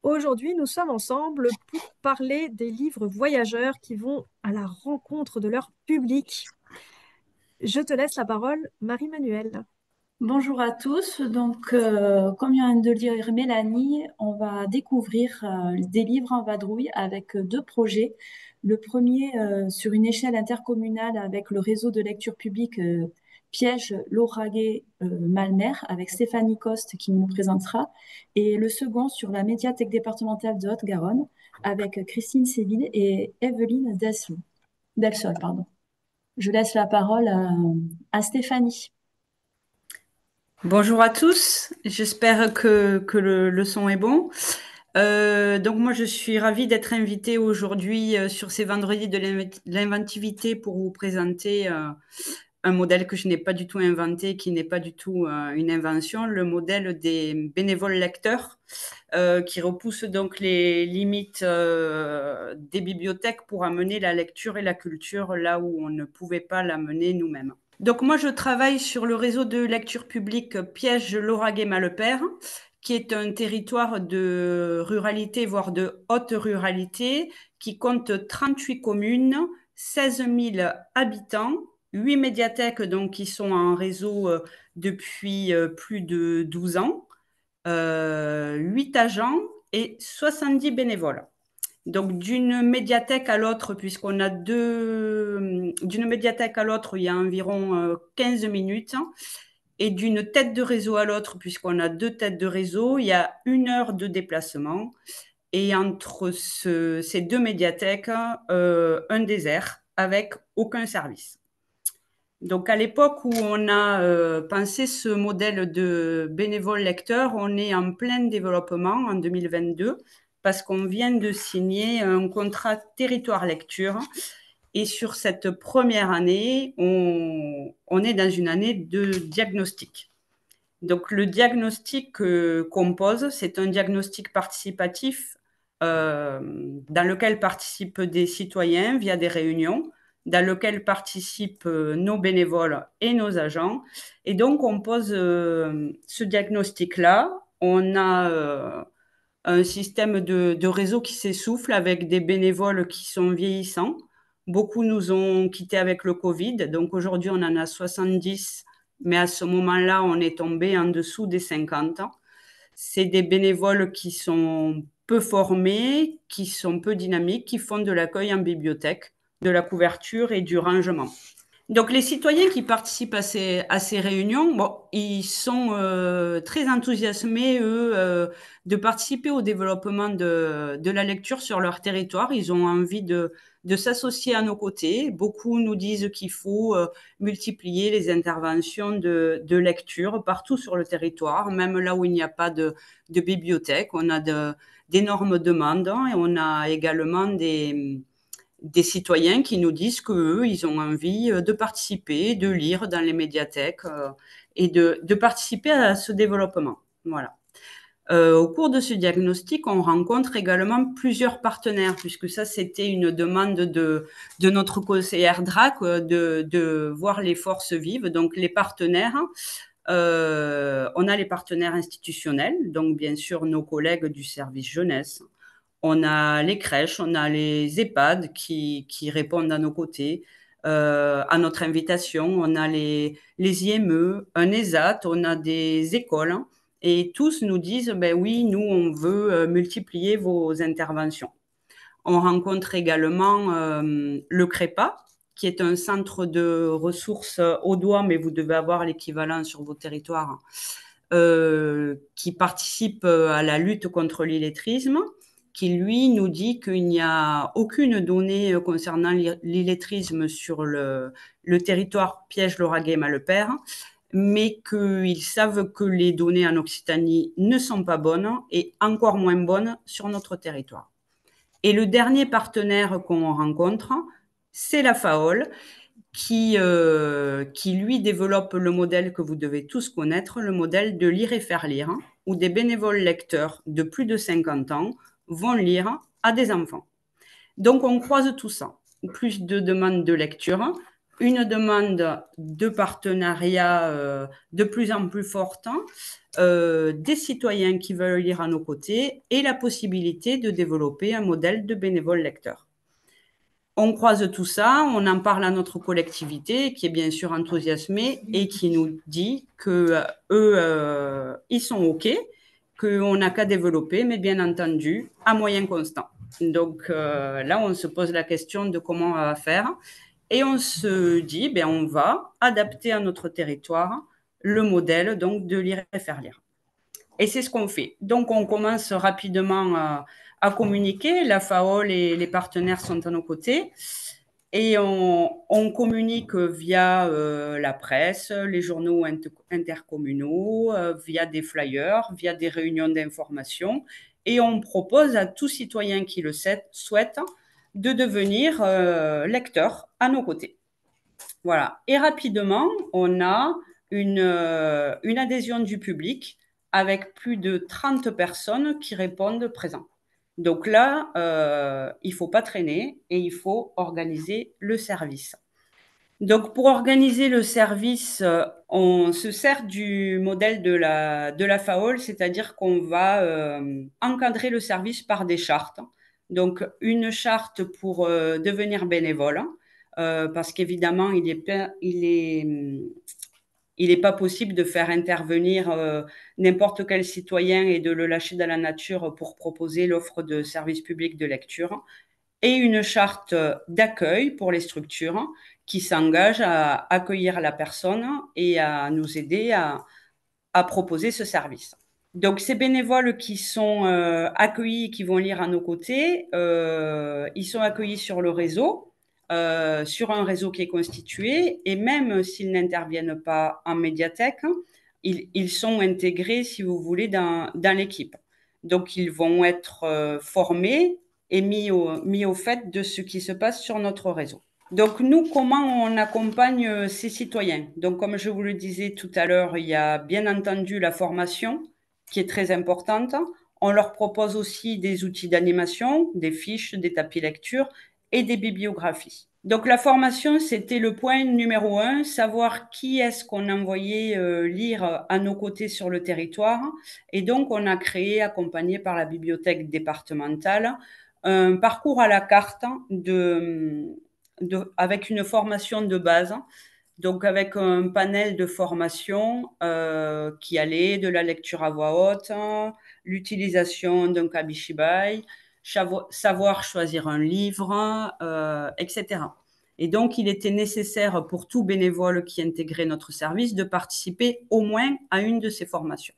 Aujourd'hui, nous sommes ensemble pour parler des livres voyageurs qui vont à la rencontre de leur public. Je te laisse la parole, Marie-Manuelle. Bonjour à tous. Comme vient de le dire Mélanie, on va découvrir des livres en vadrouille avec deux projets. Le premier, sur une échelle intercommunale avec le réseau de lecture publique Piège, Lauragais, Malmer, avec Stéphanie Coste qui nous présentera. Et le second, sur la médiathèque départementale de Haute-Garonne, avec Christine Séville et Evelyne Delsol, pardon. Je laisse la parole à Stéphanie. Bonjour à tous, j'espère que le son est bon. Donc moi je suis ravie d'être invitée aujourd'hui sur ces vendredis de l'inventivité pour vous présenter un modèle que je n'ai pas du tout inventé, qui n'est pas du tout une invention, le modèle des bénévoles lecteurs, qui repousse donc les limites des bibliothèques pour amener la lecture et la culture là où on ne pouvait pas l'amener nous-mêmes. Donc moi, je travaille sur le réseau de lecture publique Piège Lauragais-Malepère, qui est un territoire de ruralité, voire de haute ruralité, qui compte 38 communes, 16 000 habitants, 8 médiathèques donc, qui sont en réseau depuis plus de 12 ans, 8 agents et 70 bénévoles. Donc, d'une médiathèque à l'autre, puisqu'on a d'une médiathèque à l'autre, il y a environ 15 minutes. Et d'une tête de réseau à l'autre, puisqu'on a deux têtes de réseau, il y a 1 heure de déplacement. Et entre ces deux médiathèques, un désert avec aucun service. Donc, à l'époque où on a pensé ce modèle de bénévole lecteur, on est en plein développement en 2022 parce qu'on vient de signer un contrat territoire lecture. Et sur cette première année, on est dans une année de diagnostic. Donc, le diagnostic qu'on pose, c'est un diagnostic participatif dans lequel participent des citoyens via des réunions, dans lequel participent nos bénévoles et nos agents. Et donc, on pose ce diagnostic-là. On a un système de réseau qui s'essouffle avec des bénévoles qui sont vieillissants. Beaucoup nous ont quittés avec le Covid. Donc, aujourd'hui, on en a 70, mais à ce moment-là, on est tombé en dessous des 50. C'est des bénévoles qui sont peu formés, qui sont peu dynamiques, qui font de l'accueil en bibliothèque, de la couverture et du rangement. Donc, les citoyens qui participent à ces réunions, bon, ils sont très enthousiasmés, eux, de participer au développement de la lecture sur leur territoire. Ils ont envie de s'associer à nos côtés. Beaucoup nous disent qu'il faut multiplier les interventions de lecture partout sur le territoire, même là où il n'y a pas de bibliothèque. On a d'énormes demandes et on a également des citoyens qui nous disent qu'eux, ils ont envie de participer, de lire dans les médiathèques et de participer à ce développement. Voilà. Au cours de ce diagnostic, on rencontre également plusieurs partenaires, puisque ça, c'était une demande de notre conseillère DRAC, de voir les forces vives. Donc, les partenaires, on a les partenaires institutionnels, donc bien sûr nos collègues du service jeunesse. On a les crèches, on a les EHPAD qui répondent à nos côtés, à notre invitation. On a les IME, un ESAT, on a des écoles. Et tous nous disent, ben oui, nous, on veut multiplier vos interventions. On rencontre également le CREPA, qui est un centre de ressources audois, mais vous devez avoir l'équivalent sur vos territoires, qui participe à la lutte contre l'illettrisme, qui, lui, nous dit qu'il n'y a aucune donnée concernant l'illettrisme sur le territoire Piège-Lauragais-Malepère, mais qu'ils savent que les données en Occitanie ne sont pas bonnes et encore moins bonnes sur notre territoire. Et le dernier partenaire qu'on rencontre, c'est la FAOL, qui lui développe le modèle que vous devez tous connaître, le modèle de lire et faire lire, où des bénévoles lecteurs de plus de 50 ans vont lire à des enfants. Donc, on croise tout ça. Plus de demandes de lecture, une demande de partenariat de plus en plus forte, des citoyens qui veulent lire à nos côtés et la possibilité de développer un modèle de bénévole lecteur. On croise tout ça, on en parle à notre collectivité qui est bien sûr enthousiasmée et qui nous dit que eux, ils sont OK, qu'on n'a qu'à développer, mais bien entendu, à moyen constant. Donc là, on se pose la question de comment on va faire et on se dit, ben, on va adapter à notre territoire le modèle donc, de lire et faire lire. Et c'est ce qu'on fait. Donc, on commence rapidement à communiquer. La FAOL et les partenaires sont à nos côtés. Et on communique via la presse, les journaux intercommunaux, via des flyers, via des réunions d'information. Et on propose à tout citoyen qui le souhaite de devenir lecteur à nos côtés. Voilà. Et rapidement, on a une adhésion du public avec plus de 30 personnes qui répondent présents. Donc là, il ne faut pas traîner et il faut organiser le service. Donc pour organiser le service, on se sert du modèle de la FAOL, c'est-à-dire qu'on va encadrer le service par des chartes. Donc une charte pour devenir bénévole, parce qu'évidemment, il n'est pas possible de faire intervenir n'importe quel citoyen et de le lâcher dans la nature pour proposer l'offre de service public de lecture, et une charte d'accueil pour les structures qui s'engagent à accueillir la personne et à nous aider à proposer ce service. Donc, ces bénévoles qui sont accueillis, qui vont lire à nos côtés, ils sont accueillis sur le réseau, sur un réseau qui est constitué, et même s'ils n'interviennent pas en médiathèque, ils sont intégrés, si vous voulez, dans l'équipe. Donc, ils vont être formés et mis au fait de ce qui se passe sur notre réseau. Donc, nous, comment on accompagne ces citoyens? Donc, comme je vous le disais tout à l'heure, il y a bien entendu la formation qui est très importante. On leur propose aussi des outils d'animation, des fiches, des tapis lecture et des bibliographies. Donc, la formation, c'était le point numéro 1, savoir qui est-ce qu'on envoyait lire à nos côtés sur le territoire. Et donc, on a créé, accompagné par la bibliothèque départementale, un parcours à la carte avec une formation de base, donc avec un panel de formation qui allait de la lecture à voix haute, l'utilisation d'un kabishibai, savoir choisir un livre, etc. Et donc, il était nécessaire pour tout bénévole qui intégrait notre service de participer au moins à une de ces formations.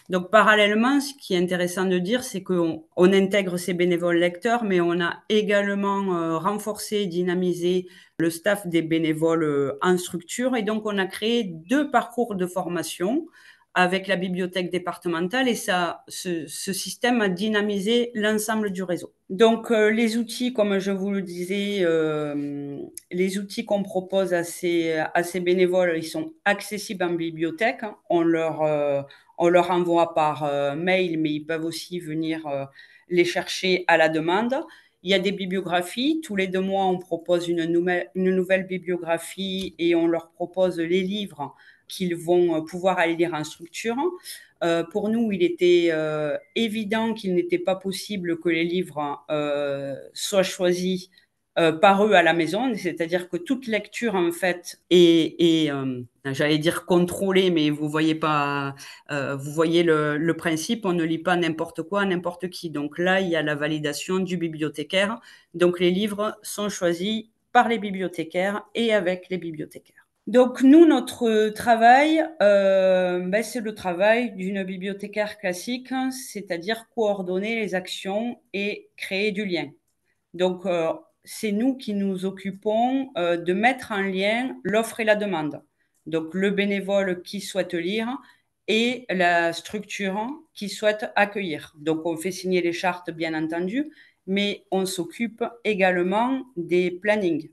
Donc, parallèlement, ce qui est intéressant de dire, c'est qu'on intègre ces bénévoles lecteurs, mais on a également renforcé et dynamisé le staff des bénévoles en structure. Et donc, on a créé 2 parcours de formation avec la bibliothèque départementale et ce système a dynamisé l'ensemble du réseau. Donc, les outils, comme je vous le disais, les outils qu'on propose à ces bénévoles, ils sont accessibles en bibliothèque. On leur envoie par mail, mais ils peuvent aussi venir les chercher à la demande. Il y a des bibliographies. Tous les 2 mois, on propose une nouvelle bibliographie et on leur propose les livres qu'ils vont pouvoir aller lire en structure. Pour nous, il était évident qu'il n'était pas possible que les livres soient choisis par eux à la maison, c'est-à-dire que toute lecture en fait est j'allais dire contrôlée, mais vous voyez pas, vous voyez le principe, on ne lit pas n'importe quoi, n'importe qui. Donc là, il y a la validation du bibliothécaire. Donc les livres sont choisis par les bibliothécaires et avec les bibliothécaires. Donc nous, notre travail, c'est le travail d'une bibliothécaire classique, c'est-à-dire coordonner les actions et créer du lien. Donc c'est nous qui nous occupons de mettre en lien l'offre et la demande. Donc, le bénévole qui souhaite lire et la structure qui souhaite accueillir. Donc, on fait signer les chartes, bien entendu, mais on s'occupe également des plannings.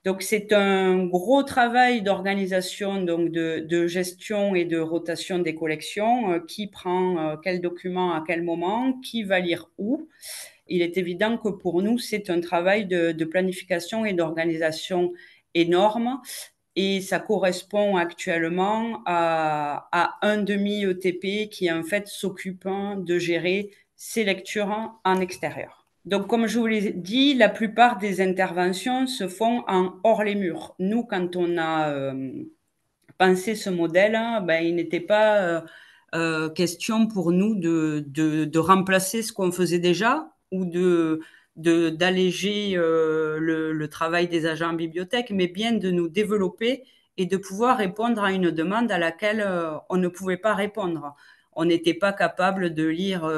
Donc, c'est un gros travail d'organisation, donc de gestion et de rotation des collections. Qui prend quel document à quel moment, qui va lire où. Il est évident que pour nous, c'est un travail de planification et d'organisation énorme et ça correspond actuellement à un demi-ETP qui en fait s'occupe de gérer ces lectures en extérieur. Donc, comme je vous l'ai dit, la plupart des interventions se font en hors les murs. Nous, quand on a pensé ce modèle, il n'était pas question pour nous de remplacer ce qu'on faisait déjà ou d'alléger le travail des agents en bibliothèque, mais bien de nous développer et de pouvoir répondre à une demande à laquelle on ne pouvait pas répondre. On n'était pas capable de lire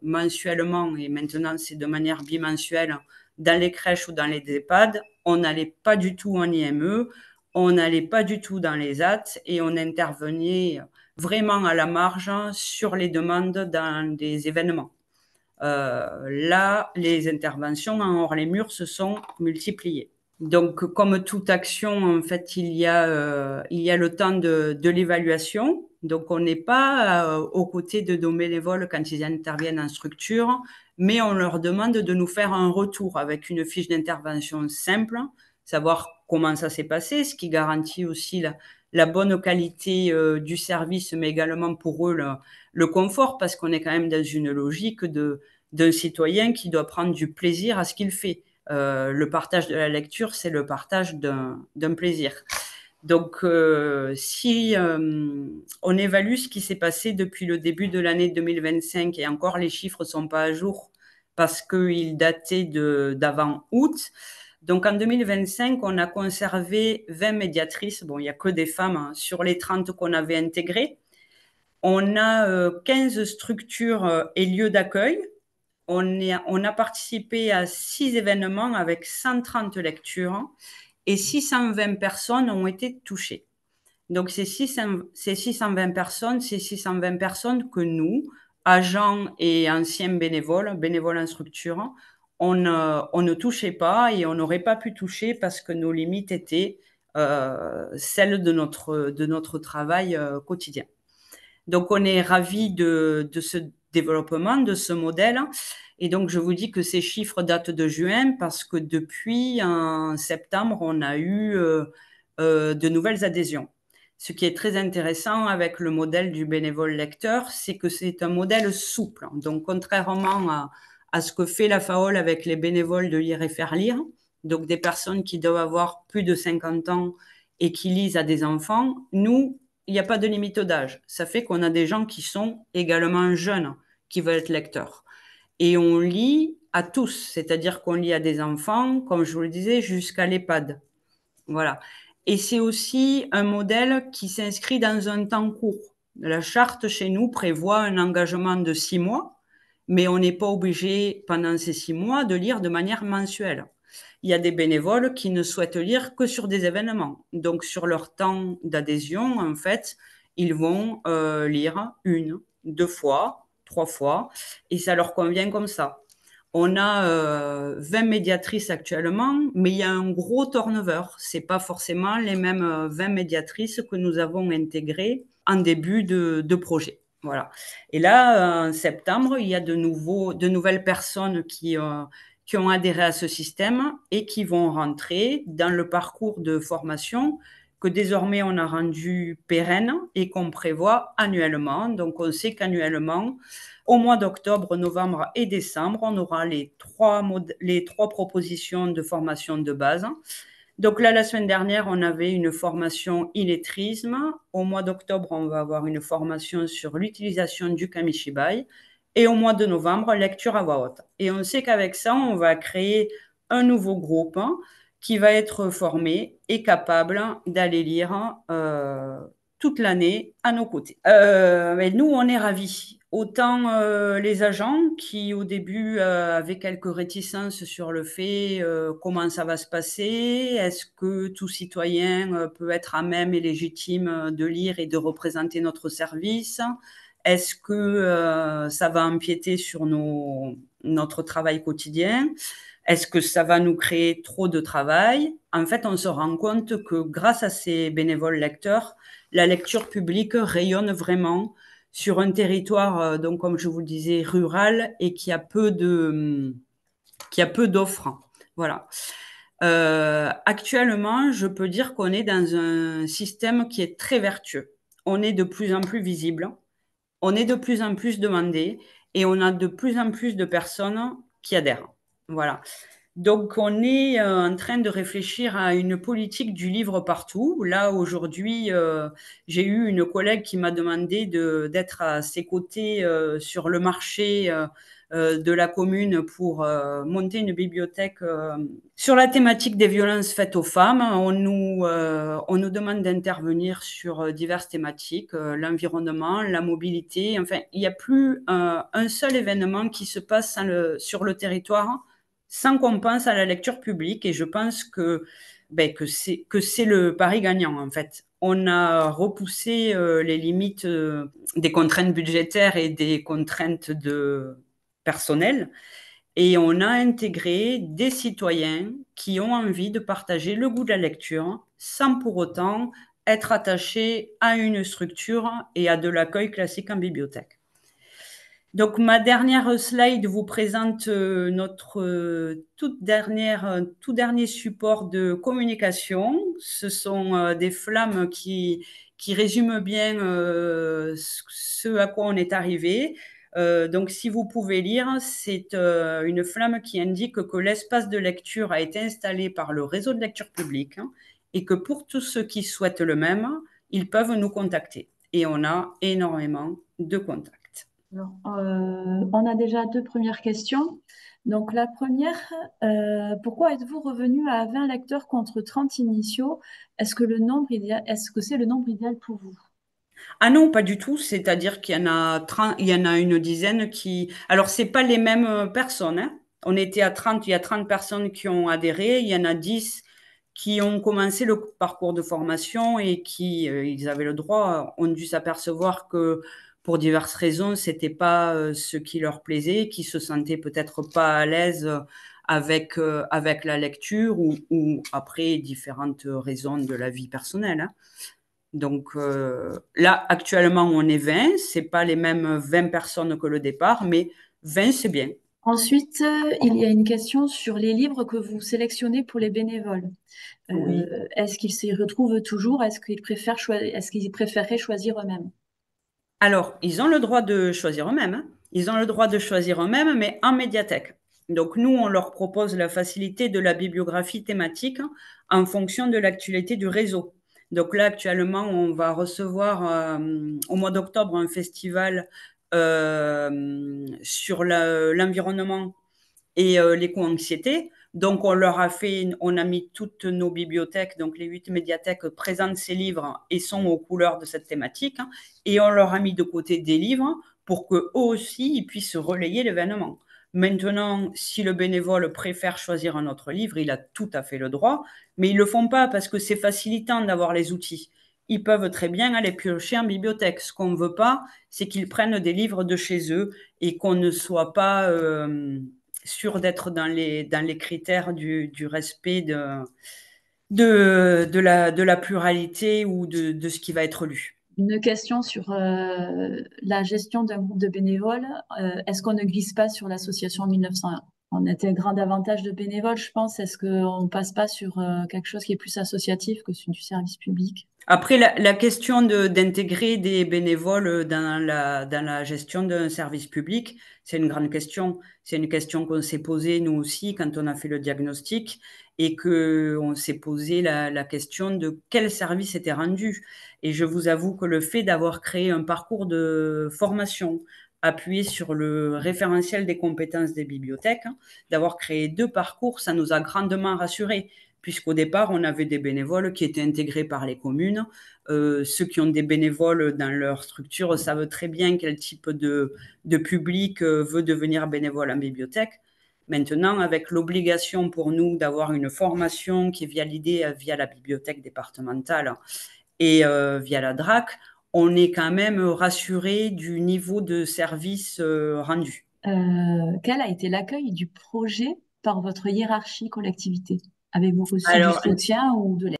mensuellement, et maintenant c'est de manière bimensuelle, dans les crèches ou dans les EHPAD. On n'allait pas du tout en IME, on n'allait pas du tout dans les AT et on intervenait vraiment à la marge sur les demandes dans des événements. Là, les interventions en hors les murs se sont multipliées. Donc, comme toute action, en fait, il y a le temps de l'évaluation. Donc, on n'est pas aux côtés de nos bénévoles quand ils interviennent en structure, mais on leur demande de nous faire un retour avec une fiche d'intervention simple, savoir comment ça s'est passé, ce qui garantit aussi la bonne qualité du service, mais également pour eux le confort, parce qu'on est quand même dans une logique d'un citoyen qui doit prendre du plaisir à ce qu'il fait. Le partage de la lecture, c'est le partage d'un plaisir. Donc, si on évalue ce qui s'est passé depuis le début de l'année 2025, et encore les chiffres ne sont pas à jour parce qu'ils dataient d'avant août. Donc, en 2025, on a conservé 20 médiatrices. Bon, il n'y a que des femmes sur les 30 qu'on avait intégrées. On a 15 structures et lieux d'accueil. On a participé à 6 événements avec 130 lectures et 620 personnes ont été touchées. Donc, ces 620 personnes que nous, agents et anciens bénévoles en structure, on ne touchait pas et on n'aurait pas pu toucher parce que nos limites étaient celles de notre travail quotidien. Donc, on est ravis de ce développement, de ce modèle. Et donc, je vous dis que ces chiffres datent de juin parce que depuis en septembre, on a eu de nouvelles adhésions. Ce qui est très intéressant avec le modèle du bénévole lecteur, c'est que c'est un modèle souple. Donc, contrairement à ce que fait la FAOL avec les bénévoles de Lire et Faire Lire, donc des personnes qui doivent avoir plus de 50 ans et qui lisent à des enfants, nous, il n'y a pas de limite d'âge. Ça fait qu'on a des gens qui sont également jeunes, qui veulent être lecteurs. Et on lit à tous, c'est-à-dire qu'on lit à des enfants, comme je vous le disais, jusqu'à l'EHPAD. Voilà. Et c'est aussi un modèle qui s'inscrit dans un temps court. La charte chez nous prévoit un engagement de 6 mois, mais on n'est pas obligé pendant ces 6 mois de lire de manière mensuelle. Il y a des bénévoles qui ne souhaitent lire que sur des événements. Donc, sur leur temps d'adhésion, en fait, ils vont lire 1, 2 fois, 3 fois, et ça leur convient comme ça. On a 20 médiatrices actuellement, mais il y a un gros turnover. Ce n'est pas forcément les mêmes 20 médiatrices que nous avons intégrées en début de projet. Voilà. Et là, en septembre, il y a de nouvelles personnes qui ont adhéré à ce système et qui vont rentrer dans le parcours de formation que désormais on a rendu pérenne et qu'on prévoit annuellement. Donc, on sait qu'annuellement, au mois d'octobre, novembre et décembre, on aura les trois propositions de formation de base. Donc là, la semaine dernière, on avait une formation illettrisme. Au mois d'octobre, on va avoir une formation sur l'utilisation du Kamishibai. Et au mois de novembre, lecture à voix haute. Et on sait qu'avec ça, on va créer un nouveau groupe qui va être formé et capable d'aller lire toute l'année à nos côtés. Mais nous, on est ravis. Autant les agents qui, au début, avaient quelques réticences sur le fait comment ça va se passer, est-ce que tout citoyen peut être à même et légitime de lire et de représenter notre service, est-ce que ça va empiéter sur notre travail quotidien, est-ce que ça va nous créer trop de travail? En fait, on se rend compte que grâce à ces bénévoles lecteurs, la lecture publique rayonne vraiment sur un territoire, donc comme je vous le disais, rural et qui a peu d'offres. Voilà. Actuellement, je peux dire qu'on est dans un système qui est très vertueux. On est de plus en plus visible, on est de plus en plus demandé et on a de plus en plus de personnes qui adhèrent. Voilà. Donc, on est en train de réfléchir à une politique du livre partout. Là, aujourd'hui, j'ai eu une collègue qui m'a demandé d'être à ses côtés sur le marché de la commune pour monter une bibliothèque sur la thématique des violences faites aux femmes. On nous demande d'intervenir sur diverses thématiques, l'environnement, la mobilité. Enfin, il n'y a plus un seul événement qui se passe sur le territoire sans qu'on pense à la lecture publique. Et je pense que c'est le pari gagnant, en fait. On a repoussé les limites des contraintes budgétaires et des contraintes personnelles. Et on a intégré des citoyens qui ont envie de partager le goût de la lecture sans pour autant être attachés à une structure et à de l'accueil classique en bibliothèque. Donc, ma dernière slide vous présente notre tout dernier support de communication. Ce sont des flammes qui résument bien ce à quoi on est arrivé. Donc, si vous pouvez lire, c'est une flamme qui indique que l'espace de lecture a été installé par le réseau de lecture publique et que pour tous ceux qui souhaitent le même, ils peuvent nous contacter. Et on a énormément de contacts. Alors, on a déjà deux premières questions. Donc, la première, pourquoi êtes-vous revenu à 20 lecteurs contre 30 initiaux? Est-ce que c'est le nombre idéal pour vous? Ah non, pas du tout. C'est-à-dire qu'il y en a 30, il y en a une dizaine qui. Alors, c'est pas les mêmes personnes, hein. On était à 30, il y a 30 personnes qui ont adhéré. Il y en a 10 qui ont commencé le parcours de formation et qui, ils avaient le droit, ont dû s'apercevoir que pour diverses raisons, c'était pas ce qui leur plaisait, qui se sentaient peut-être pas à l'aise avec la lecture ou après différentes raisons de la vie personnelle, hein. Donc là, actuellement, on est 20. C'est pas les mêmes 20 personnes que le départ, mais 20, c'est bien. Ensuite, il y a une question sur les livres que vous sélectionnez pour les bénévoles. Oui. Est-ce qu'ils s'y retrouvent toujours? Est-ce qu'ils préféreraient choisir eux-mêmes? Alors, ils ont le droit de choisir eux-mêmes, hein. Ils ont le droit de choisir eux-mêmes, mais en médiathèque. Donc, nous, on leur propose la facilité de la bibliographie thématique en fonction de l'actualité du réseau. Donc là, actuellement, on va recevoir au mois d'octobre un festival sur l'environnement et l'éco-anxiété. Donc, on a mis toutes nos bibliothèques, donc les 8 médiathèques présentent ces livres et sont aux couleurs de cette thématique. Et on leur a mis de côté des livres pour qu'eux aussi, ils puissent relayer l'événement. Maintenant, si le bénévole préfère choisir un autre livre, il a tout à fait le droit, mais ils ne le font pas parce que c'est facilitant d'avoir les outils. Ils peuvent très bien aller piocher en bibliothèque. Ce qu'on ne veut pas, c'est qu'ils prennent des livres de chez eux et qu'on ne soit pas sûr d'être dans les critères du respect de la pluralité ou de ce qui va être lu. Une question sur la gestion d'un groupe de bénévoles. Est-ce qu'on ne glisse pas sur l'association 1901? On intègre davantage de bénévoles, je pense. Est-ce qu'on ne passe pas sur quelque chose qui est plus associatif que sur du service public? Après, la question d'intégrer des bénévoles dans la gestion d'un service public, c'est une grande question. C'est une question qu'on s'est posée nous aussi quand on a fait le diagnostic et qu'on s'est posé la question de quel service était rendu. Et je vous avoue que le fait d'avoir créé un parcours de formation appuyé sur le référentiel des compétences des bibliothèques, d'avoir créé 2 parcours, ça nous a grandement rassurés puisqu'au départ, on avait des bénévoles qui étaient intégrés par les communes. Ceux qui ont des bénévoles dans leur structure savent très bien quel type de public veut devenir bénévole en bibliothèque. Maintenant, avec l'obligation pour nous d'avoir une formation qui est validée via la bibliothèque départementale et via la DRAC, on est quand même rassuré du niveau de service rendu. Quel a été l'accueil du projet par votre hiérarchie collectivité? Avez-vous reçu du Alors, soutien ou de l'aide?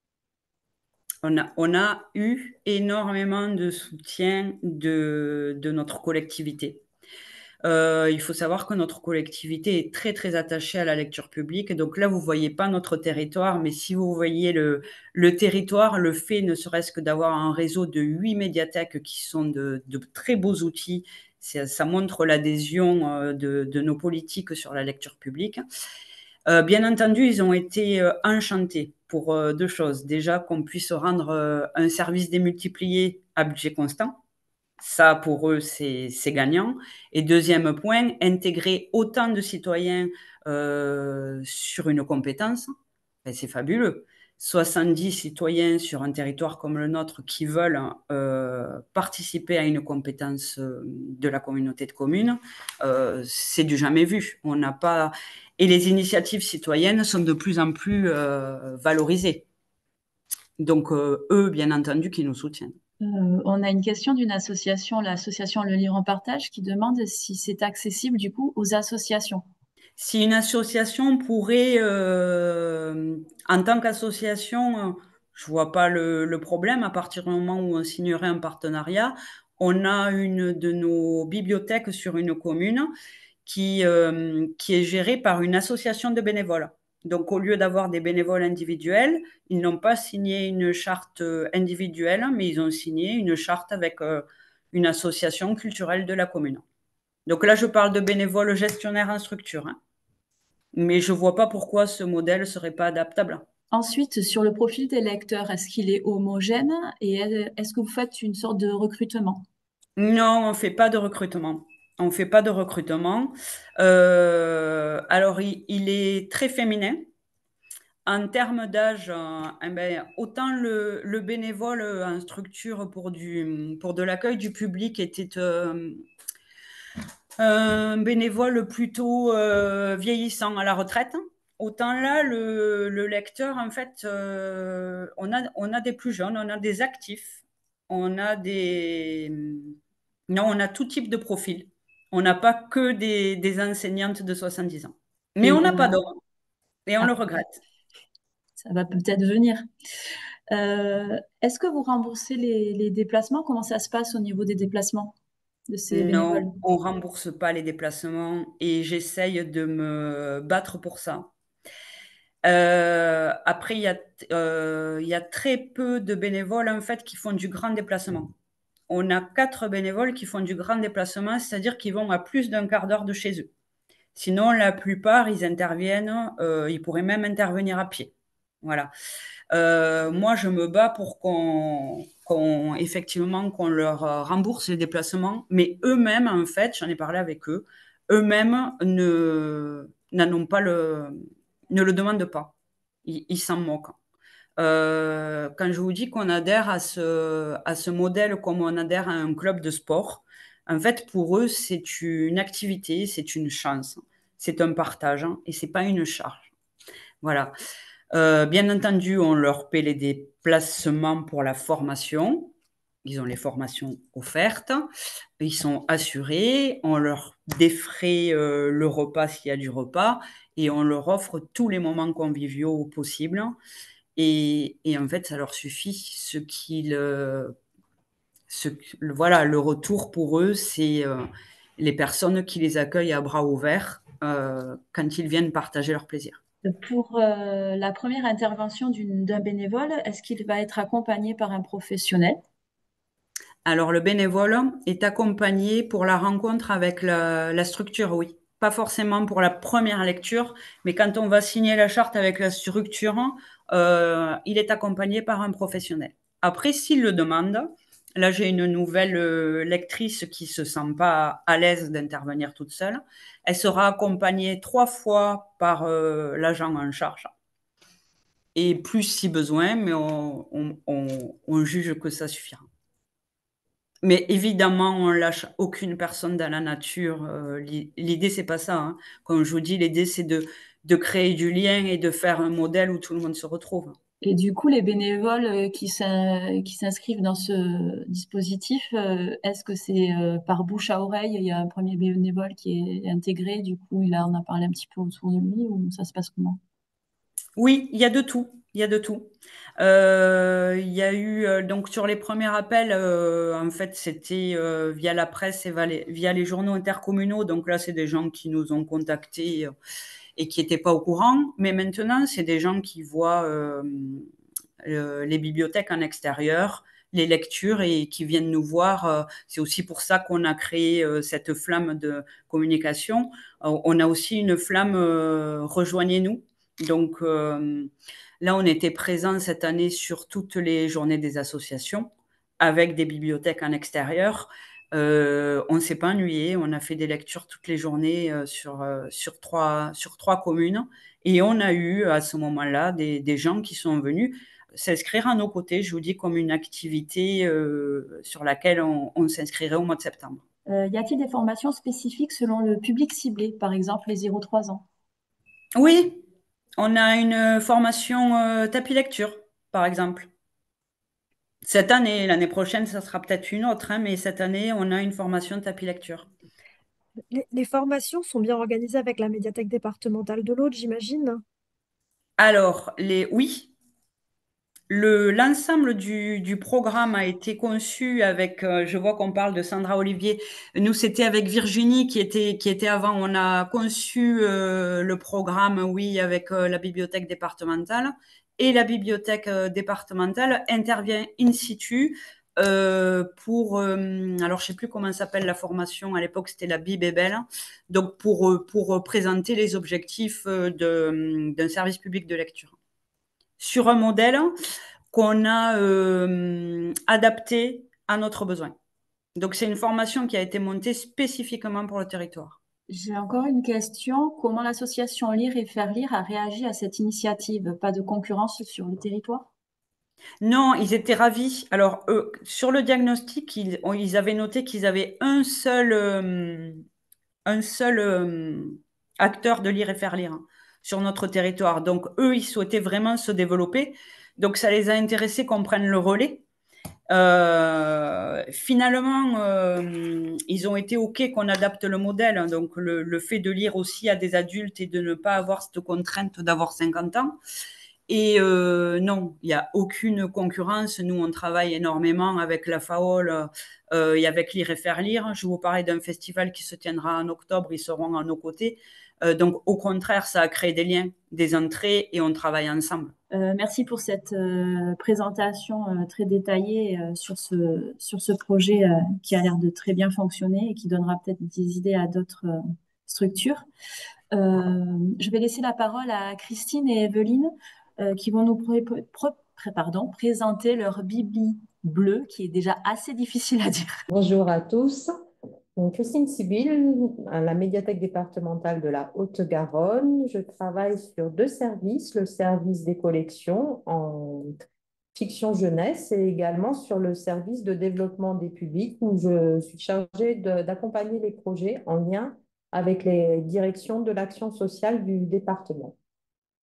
on a eu énormément de soutien de notre collectivité. Il faut savoir que notre collectivité est très, très attachée à la lecture publique. Donc là, vous ne voyez pas notre territoire, mais si vous voyez le territoire, le fait ne serait-ce que d'avoir un réseau de 8 médiathèques qui sont de très beaux outils, ça montre l'adhésion de nos politiques sur la lecture publique. Bien entendu, ils ont été enchantés pour deux choses. Déjà, qu'on puisse rendre un service démultiplié à budget constant. Ça, pour eux, c'est gagnant. Et deuxième point, intégrer autant de citoyens sur une compétence, ben, c'est fabuleux. 70 citoyens sur un territoire comme le nôtre qui veulent participer à une compétence de la communauté de communes, c'est du jamais vu. On n'a pas... Et les initiatives citoyennes sont de plus en plus valorisées. Donc, eux, bien entendu, qui nous soutiennent. On a une question d'une association, l'association Le Livre en Partage, qui demande si c'est accessible du coup aux associations. Si une association pourrait, en tant qu'association, je vois pas le problème à partir du moment où on signerait un partenariat. On a une de nos bibliothèques sur une commune qui est gérée par une association de bénévoles. Donc, au lieu d'avoir des bénévoles individuels, ils n'ont pas signé une charte individuelle, mais ils ont signé une charte avec une association culturelle de la commune. Donc là, je parle de bénévoles gestionnaires en structure, hein. Mais je vois pas pourquoi ce modèle serait pas adaptable. Ensuite, sur le profil des lecteurs, est-ce qu'il est homogène et est-ce que vous faites une sorte de recrutement? Non, on fait pas de recrutement. On fait pas de recrutement. Alors, il est très féminin. En termes d'âge, eh ben, autant le bénévole en structure pour de l'accueil du public était un bénévole plutôt vieillissant à la retraite. Autant là, le lecteur, en fait, on a des plus jeunes, on a des actifs, on a des... Non, on a tout type de profil. On n'a pas que des enseignantes de 70 ans. Mais Et on n'a pas d'hommes. Et on le regrette. ça va peut-être venir. Est-ce que vous remboursez les déplacements? Comment ça se passe au niveau des déplacements de ces bénévoles? Non, on rembourse pas les déplacements et j'essaye de me battre pour ça. Après, il y a très peu de bénévoles en fait qui font du grand déplacement. On a 4 bénévoles qui font du grand déplacement, c'est-à-dire qu'ils vont à plus d'un quart d'heure de chez eux. Sinon, la plupart, ils interviennent, ils pourraient même intervenir à pied. Voilà. Moi, je me bats pour effectivement, qu'on leur rembourse les déplacements, mais eux-mêmes, en fait, j'en ai parlé avec eux, eux-mêmes ne le demandent pas. Ils s'en moquent. Quand je vous dis qu'on adhère à ce modèle comme on adhère à un club de sport, en fait, pour eux, c'est une activité, c'est une chance, c'est un partage, hein, et c'est pas une charge. Voilà. Bien entendu, on leur paie les déplacements pour la formation. Ils ont les formations offertes. Ils sont assurés. On leur défraie le repas s'il y a du repas. Et on leur offre tous les moments conviviaux possibles. Et en fait, ça leur suffit. Voilà, le retour pour eux, c'est les personnes qui les accueillent à bras ouverts quand ils viennent partager leur plaisir. Pour la première intervention d'un bénévole, est-ce qu'il va être accompagné par un professionnel? Alors, le bénévole est accompagné pour la rencontre avec la structure, oui. Pas forcément pour la première lecture, mais quand on va signer la charte avec la structure, il est accompagné par un professionnel. Après, s'il le demande, là j'ai une nouvelle lectrice qui se sent pas à l'aise d'intervenir toute seule. Elle sera accompagnée 3 fois par l'agent en charge. Et plus si besoin, mais on juge que ça suffira. Mais évidemment, on lâche aucune personne dans la nature. L'idée, c'est pas ça, hein. Comme je vous dis, l'idée, c'est de créer du lien et de faire un modèle où tout le monde se retrouve. Et du coup, les bénévoles qui s'inscrivent dans ce dispositif, est-ce que c'est par bouche à oreille? Il y a un premier bénévole qui est intégré, du coup, on a parlé un petit peu autour de lui, ou ça se passe comment? Oui, il y a de tout. Il y a de tout. Il y a eu, donc sur les premiers appels, en fait, c'était via la presse et via les journaux intercommunaux. Donc là, c'est des gens qui nous ont contactés et qui n'étaient pas au courant. Mais maintenant, c'est des gens qui voient les bibliothèques en extérieur, les lectures et qui viennent nous voir. C'est aussi pour ça qu'on a créé cette flamme de communication. On a aussi une flamme Rejoignez-nous. Donc là, on était présent cette année sur toutes les journées des associations avec des bibliothèques en extérieur. On ne s'est pas ennuyé, on a fait des lectures toutes les journées sur trois communes et on a eu à ce moment-là des gens qui sont venus s'inscrire à nos côtés, je vous dis, comme une activité sur laquelle on s'inscrirait au mois de septembre. Y a-t-il des formations spécifiques selon le public ciblé, par exemple les 0-3 ans? Oui, on a une formation tapis lecture, par exemple. Cette année, l'année prochaine, ça sera peut-être une autre, hein, mais cette année, on a une formation tapis lecture. Les formations sont bien organisées avec la médiathèque départementale de l'Aude, j'imagine. Alors, oui, l'ensemble du programme a été conçu avec, je vois qu'on parle de Sandra Olivier, nous c'était avec Virginie qui était avant, on a conçu le programme, oui, avec la bibliothèque départementale et la bibliothèque départementale intervient in situ pour, alors je sais plus comment s'appelle la formation, à l'époque c'était la Bibébel, donc pour présenter les objectifs d'un service public de lecture sur un modèle qu'on a adapté à notre besoin. Donc, c'est une formation qui a été montée spécifiquement pour le territoire. J'ai encore une question. Comment l'association Lire et Faire Lire a réagi à cette initiative? Pas de concurrence sur le territoire? Non, ils étaient ravis. Alors, sur le diagnostic, ils avaient noté qu'ils avaient un seul acteur de Lire et Faire Lire, hein, sur notre territoire. Donc, eux, ils souhaitaient vraiment se développer. Donc, ça les a intéressés qu'on prenne le relais. Finalement, ils ont été OK qu'on adapte le modèle. Hein. Donc, le fait de lire aussi à des adultes et de ne pas avoir cette contrainte d'avoir 50 ans. Et non, il n'y a aucune concurrence. Nous, on travaille énormément avec la FAOL et avec Lire et Faire Lire. Je vous parlais d'un festival qui se tiendra en octobre. Ils seront à nos côtés. Donc, au contraire, ça a créé des liens, des entrées et on travaille ensemble. Merci pour cette présentation très détaillée sur ce projet qui a l'air de très bien fonctionner et qui donnera peut-être des idées à d'autres structures. Je vais laisser la parole à Christine et Evelyne qui vont nous présenter leur Bible bleue qui est déjà assez difficile à dire. Bonjour à tous. Donc, Christine Sibyl, à la médiathèque départementale de la Haute-Garonne. Je travaille sur 2 services, le service des collections en fiction jeunesse et également sur le service de développement des publics où je suis chargée d'accompagner les projets en lien avec les directions de l'action sociale du département.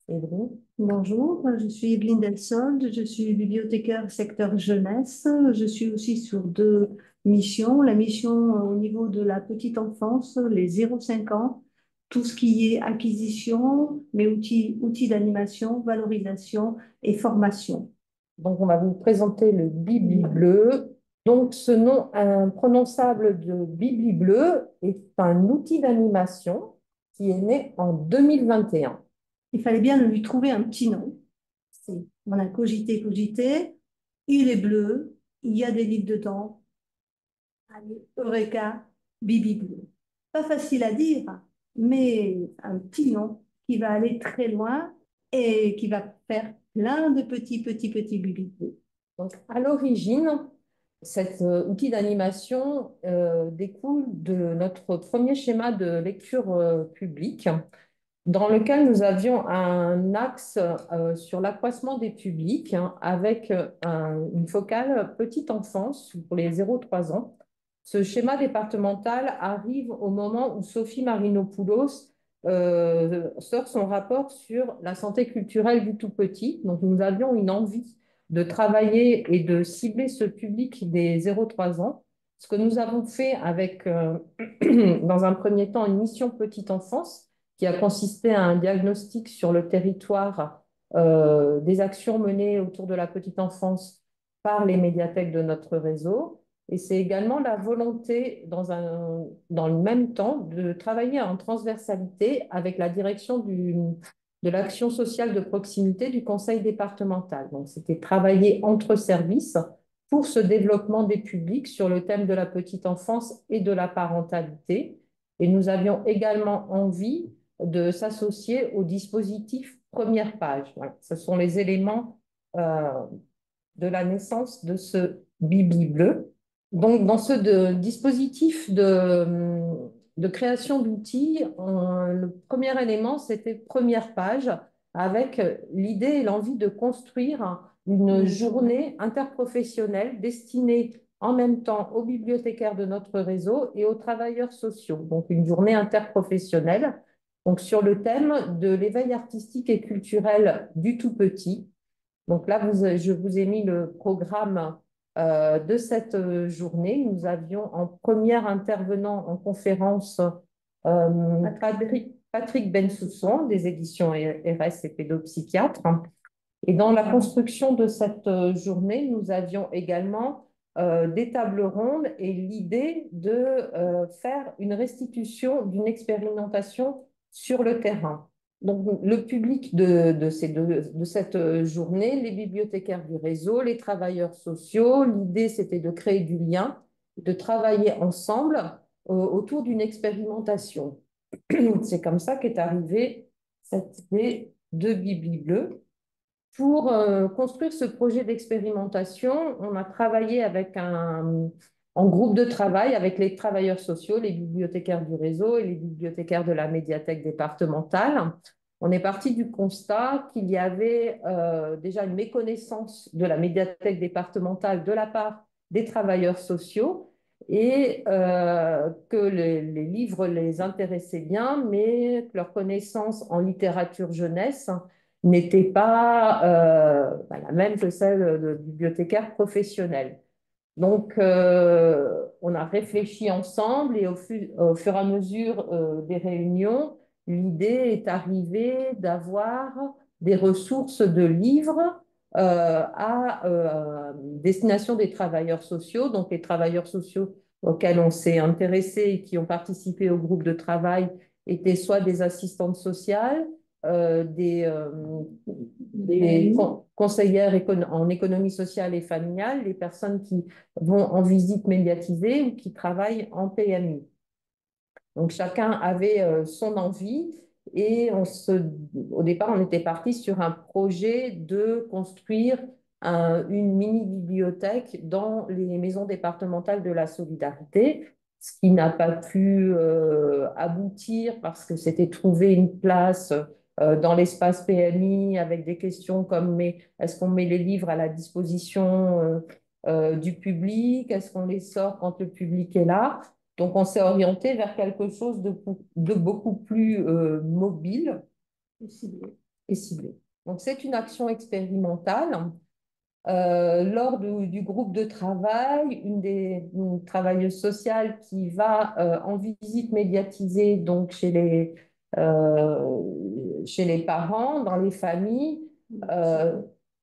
Evelyne. Bonjour, je suis Evelyne Delsolde, je suis bibliothécaire secteur jeunesse. Je suis aussi sur 2 missions. La mission au niveau de la petite enfance, les 0-5 ans, tout ce qui est acquisition, mais outils d'animation, valorisation et formation. Donc, on va vous présenter le Bibli bleu. Donc, ce nom imprononçable de Bibli bleu est un outil d'animation qui est né en 2021. Il fallait bien lui trouver un petit nom. On a cogité. Il est bleu, il y a des livres dedans. Allez, Eureka, Bibi bleu. Pas facile à dire, mais un petit nom qui va aller très loin et qui va faire plein de petits Bibi bleus. Donc, à l'origine, cet outil d'animation découle de notre premier schéma de lecture publique, dans lequel nous avions un axe sur l'accroissement des publics avec une focale petite enfance pour les 0-3 ans. Ce schéma départemental arrive au moment où Sophie Marinopoulos sort son rapport sur la santé culturelle du tout petit. Donc, nous avions une envie de travailler et de cibler ce public des 0-3 ans. Ce que nous avons fait avec, dans un premier temps, une mission petite enfance qui a consisté à un diagnostic sur le territoire des actions menées autour de la petite enfance par les médiathèques de notre réseau. Et c'est également la volonté, dans le même temps, de travailler en transversalité avec la direction de l'action sociale de proximité du conseil départemental. Donc, c'était travailler entre services pour ce développement des publics sur le thème de la petite enfance et de la parentalité. Et nous avions également envie de s'associer au dispositif Première Page. Voilà. Ce sont les éléments euh, de la naissance de ce Bibi bleu. Donc, dans dispositif de création d'outils, le premier élément, c'était Première Page, avec l'idée et l'envie de construire une journée interprofessionnelle destinée en même temps aux bibliothécaires de notre réseau et aux travailleurs sociaux. Donc, une journée interprofessionnelle, donc sur le thème de l'éveil artistique et culturel du tout petit. Donc là, je vous ai mis le programme de cette journée. Nous avions en premier intervenant en conférence Patrick Bensousson des éditions RS et pédopsychiatre. Et dans la construction de cette journée, nous avions également des tables rondes et l'idée de faire une restitution d'une expérimentation sur le terrain. Donc, le public de cette journée, les bibliothécaires du réseau, les travailleurs sociaux, l'idée c'était de créer du lien, de travailler ensemble autour d'une expérimentation. C'est comme ça qu'est arrivée cette idée de Bibi Bleu. Pour construire ce projet d'expérimentation, on a travaillé en groupe de travail avec les travailleurs sociaux, les bibliothécaires du réseau et les bibliothécaires de la médiathèque départementale. On est parti du constat qu'il y avait déjà une méconnaissance de la médiathèque départementale de la part des travailleurs sociaux et que les livres les intéressaient bien, mais que leur connaissance en littérature jeunesse n'était pas la même que celle de bibliothécaires professionnels. Donc, on a réfléchi ensemble et au fur et à mesure des réunions, l'idée est arrivée d'avoir des ressources de livres à destination des travailleurs sociaux. Donc, les travailleurs sociaux auxquels on s'est intéressé et qui ont participé au groupe de travail étaient soit des assistantes sociales, des conseillères en économie sociale et familiale, les personnes qui vont en visite médiatisée ou qui travaillent en PMI. Donc, chacun avait son envie et au départ, on était parti sur un projet de construire une mini-bibliothèque dans les maisons départementales de la solidarité, ce qui n'a pas pu aboutir parce que c'était trouver une place dans l'espace PMI avec des questions comme est-ce qu'on met les livres à la disposition du public? Est-ce qu'on les sort quand le public est là? Donc, on s'est orienté vers quelque chose de beaucoup plus mobile et ciblé. Donc, c'est une action expérimentale. Lors du groupe de travail, une travailleuse sociale qui va en visite médiatisée donc chez les parents, dans les familles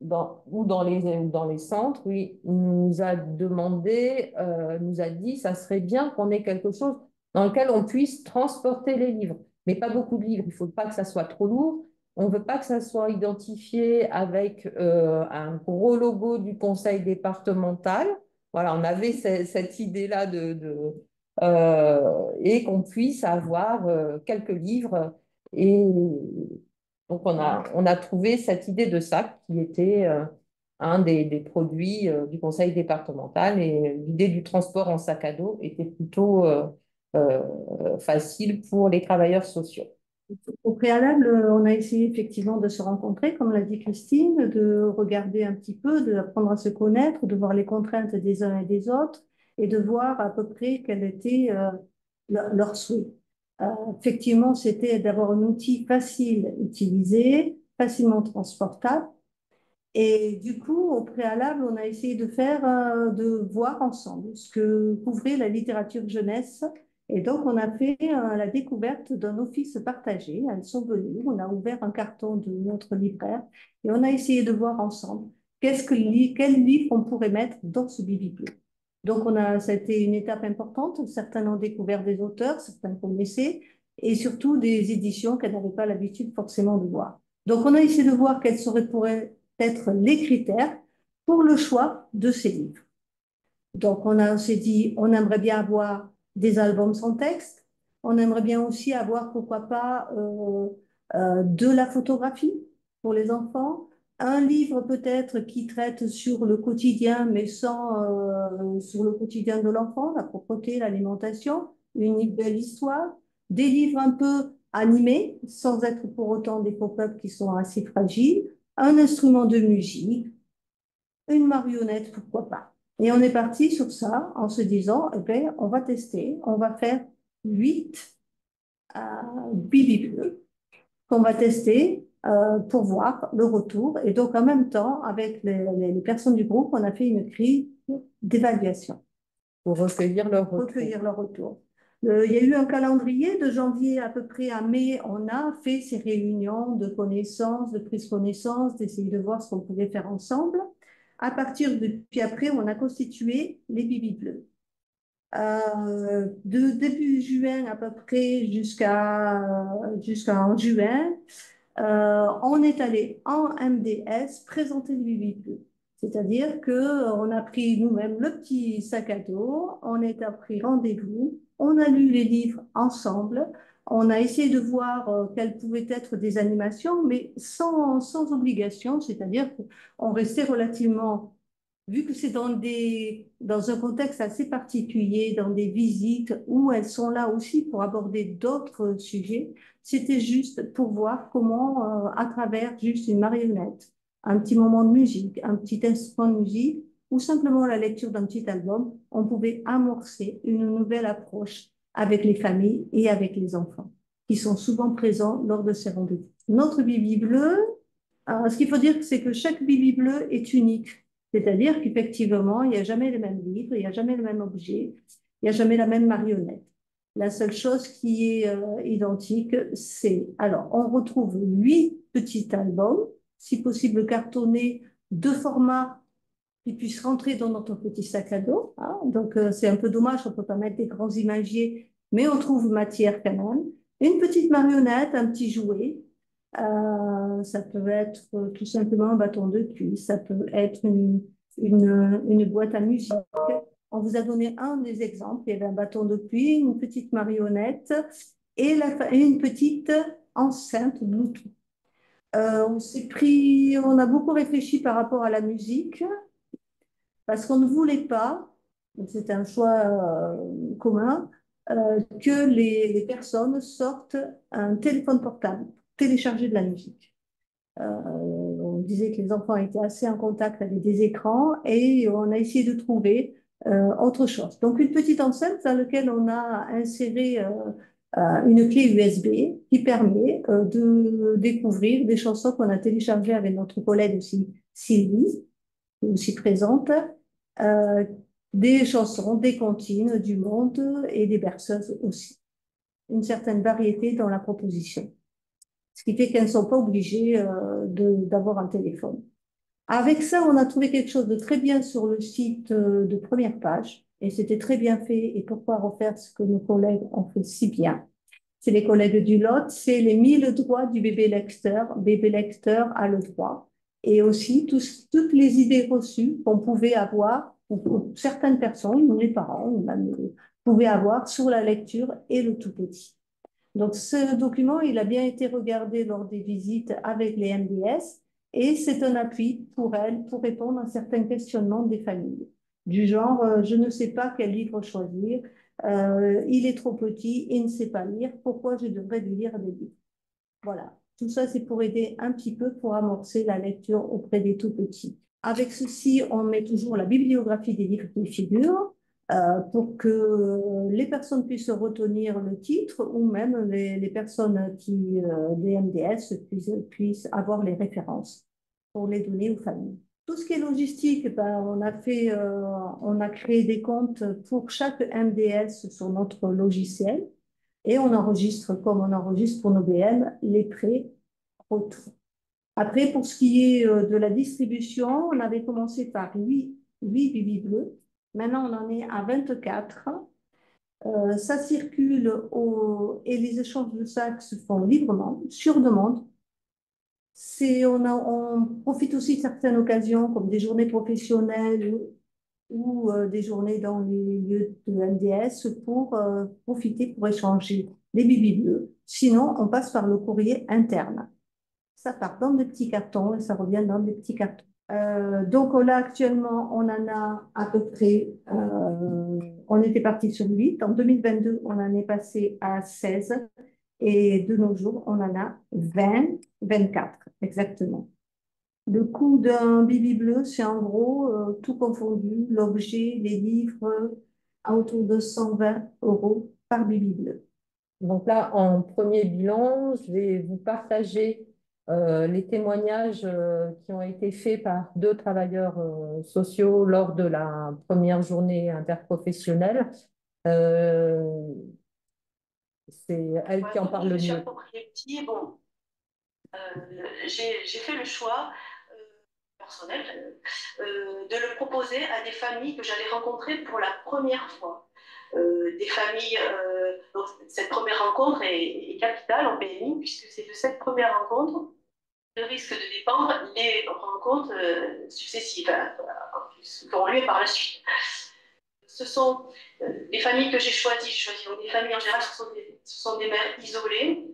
ou dans les centres, oui, nous a demandé, nous a dit, ça serait bien qu'on ait quelque chose dans lequel on puisse transporter les livres, mais pas beaucoup de livres. Il ne faut pas que ça soit trop lourd. On ne veut pas que ça soit identifié avec un gros logo du conseil départemental. Voilà, on avait cette idée-là et qu'on puisse avoir quelques livres. Et donc, on a trouvé cette idée de sac qui était un des produits du conseil départemental. Et l'idée du transport en sac à dos était plutôt facile pour les travailleurs sociaux. Au préalable, on a essayé effectivement de se rencontrer, comme l'a dit Christine, de regarder un petit peu, d'apprendre à se connaître, de voir les contraintes des uns et des autres et de voir à peu près quel était leur souhait. Effectivement, c'était d'avoir un outil facile à utiliser, facilement transportable. Et du coup, au préalable, on a essayé de voir ensemble ce que couvrait la littérature jeunesse Et donc, on a fait la découverte d'un office partagé. Elles sont venues, on a ouvert un carton de notre libraire et on a essayé de voir ensemble quel livre on pourrait mettre dans ce Bibi Bleu. Donc, ça a été une étape importante. Certains ont découvert des auteurs, certains connaissaient, et surtout des éditions qu'elles n'avaient pas l'habitude forcément de voir. Donc, on a essayé de voir pourraient être les critères pour le choix de ces livres. Donc, on s'est dit, on aimerait bien avoir des albums sans texte. On aimerait bien aussi avoir, pourquoi pas, de la photographie pour les enfants. Un livre peut-être qui traite sur le quotidien, mais sur le quotidien de l'enfant, la propreté, l'alimentation, une belle histoire. Des livres un peu animés, sans être pour autant des pop-up qui sont assez fragiles. Un instrument de musique, une marionnette, pourquoi pas. Et on est parti sur ça en se disant, eh ben, on va tester, on va faire 8 Bibi Bleu qu'on va tester pour voir le retour. Et donc, en même temps, avec les personnes du groupe, on a fait une grille d'évaluation. Pour recueillir leur retour. Recueillir leur retour. Il y a eu un calendrier de janvier à peu près à mai. On a fait ces réunions de connaissances, de prise de connaissance, d'essayer de voir ce qu'on pouvait faire ensemble. Puis après, on a constitué les Bibi Bleus. De début juin à peu près jusqu'en juin, on est allé en MDS présenter le Bibi Bleu. C'est-à-dire qu'on a pris nous-mêmes le petit sac à dos, on est pris rendez-vous, on a lu les livres ensemble, on a essayé de voir quelles pouvaient être des animations, mais sans obligation, c'est-à-dire qu'on restait relativement, vu que c'est dans un contexte assez particulier, dans des visites où elles sont là aussi pour aborder d'autres sujets, c'était juste pour voir comment, à travers juste une marionnette, un petit moment de musique, un petit instrument de musique, ou simplement la lecture d'un petit album, on pouvait amorcer une nouvelle approche avec les familles et avec les enfants, qui sont souvent présents lors de ces rendez-vous. Notre Bibi Bleu, ce qu'il faut dire, c'est que chaque Bibi Bleu est unique. C'est-à-dire qu'effectivement, il n'y a jamais le même livre, il n'y a jamais le même objet, il n'y a jamais la même marionnette. La seule chose qui est identique, alors, on retrouve 8 petits albums, si possible cartonnés, de format qui puissent rentrer dans notre petit sac à dos. Hein. Donc, c'est un peu dommage, on ne peut pas mettre des grands imagiers, mais on trouve matière quand même. Une petite marionnette, un petit jouet. Ça peut être tout simplement un bâton de cuisse, ça peut être une boîte à musique. On vous a donné un des exemples, il y avait un bâton de pluie, une petite marionnette et une petite enceinte Bluetooth. On a beaucoup réfléchi par rapport à la musique parce qu'on ne voulait pas, c'est un choix commun, que les personnes sortent un téléphone portable pour télécharger de la musique. On disait que les enfants étaient assez en contact avec des écrans et on a essayé de trouver autre chose. Donc, une petite enceinte dans laquelle on a inséré une clé USB qui permet de découvrir des chansons qu'on a téléchargées avec notre collègue aussi, Sylvie, qui est aussi présente, euh, des chansons, des comptines, du monde et des berceuses aussi. Une certaine variété dans la proposition. Ce qui fait qu'elles ne sont pas obligées d'avoir un téléphone. Avec ça, on a trouvé quelque chose de très bien sur le site de première page, et c'était très bien fait. Et pourquoi refaire ce que nos collègues ont fait si bien? C'est les collègues du Lot, c'est les 1000 droits du bébé lecteur. Bébé lecteur a le droit. Et aussi toutes les idées reçues qu'on pouvait avoir, ou certaines personnes, ou les parents, ou même, pouvaient avoir sur la lecture et le tout petit. Donc, ce document, il a bien été regardé lors des visites avec les MDS et c'est un appui pour elles pour répondre à certains questionnements des familles. Du genre, je ne sais pas quel livre choisir, il est trop petit, il ne sait pas lire, pourquoi je devrais lui lire des livres? Voilà. Tout ça, c'est pour aider un petit peu pour amorcer la lecture auprès des tout petits. Avec ceci, on met toujours la bibliographie des livres qui figurent pour que les personnes puissent retenir le titre ou même les personnes des MDS puissent avoir les références pour les donner aux familles. Tout ce qui est logistique, ben, on a créé des comptes pour chaque MDS sur notre logiciel et on enregistre, comme on enregistre pour nos BM, les prêts autres. Après, pour ce qui est de la distribution, on avait commencé par 8 Bibi bleus. Maintenant, on en est à 24. Ça circule et les échanges de sacs se font librement, sur demande. On profite aussi de certaines occasions, comme des journées professionnelles ou des journées dans les lieux de MDS pour profiter, pour échanger les bibis bleus. Sinon, on passe par le courrier interne. Ça part dans des petits cartons et ça revient dans des petits cartons. Donc là, actuellement, on en a à peu près, on était parti sur 8. En 2022, on en est passé à 16. Et de nos jours, on en a 24 exactement. Le coût d'un bibi bleu, c'est en gros, tout confondu, l'objet, les livres, à autour de 120 € par bibi bleu. Donc là, en premier bilan, je vais vous partager les témoignages qui ont été faits par 2 travailleurs sociaux lors de la première journée interprofessionnelle. Euh, c'est elle qui en parle le mieux. Bon, j'ai fait le choix personnel de le proposer à des familles que j'allais rencontrer pour la première fois. Des familles, donc cette première rencontre est capitale en PMI, puisque c'est de cette première rencontre que risque de dépendre les rencontres successives qui auront lieu par la suite. Ce sont les familles que j'ai choisies. Donc des familles en général, ce sont des mères isolées,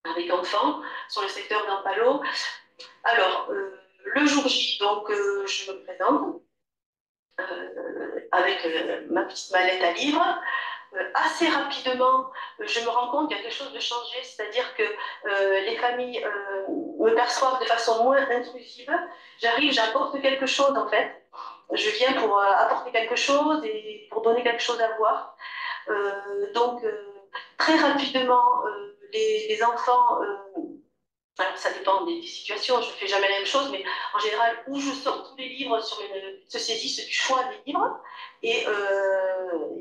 avec enfants, sur le secteur d'Ampalo. Alors, le jour J, donc, je me présente avec ma petite mallette à livres. Assez rapidement, je me rends compte qu'il y a quelque chose de changé, c'est-à-dire que les familles me perçoivent de façon moins intrusive. J'arrive, j'apporte quelque chose en fait. Je viens pour apporter quelque chose et pour donner quelque chose à voir. Donc, très rapidement, les enfants alors, ça dépend des situations, je ne fais jamais la même chose, mais en général, où je sors tous les livres se saisissent du choix des livres et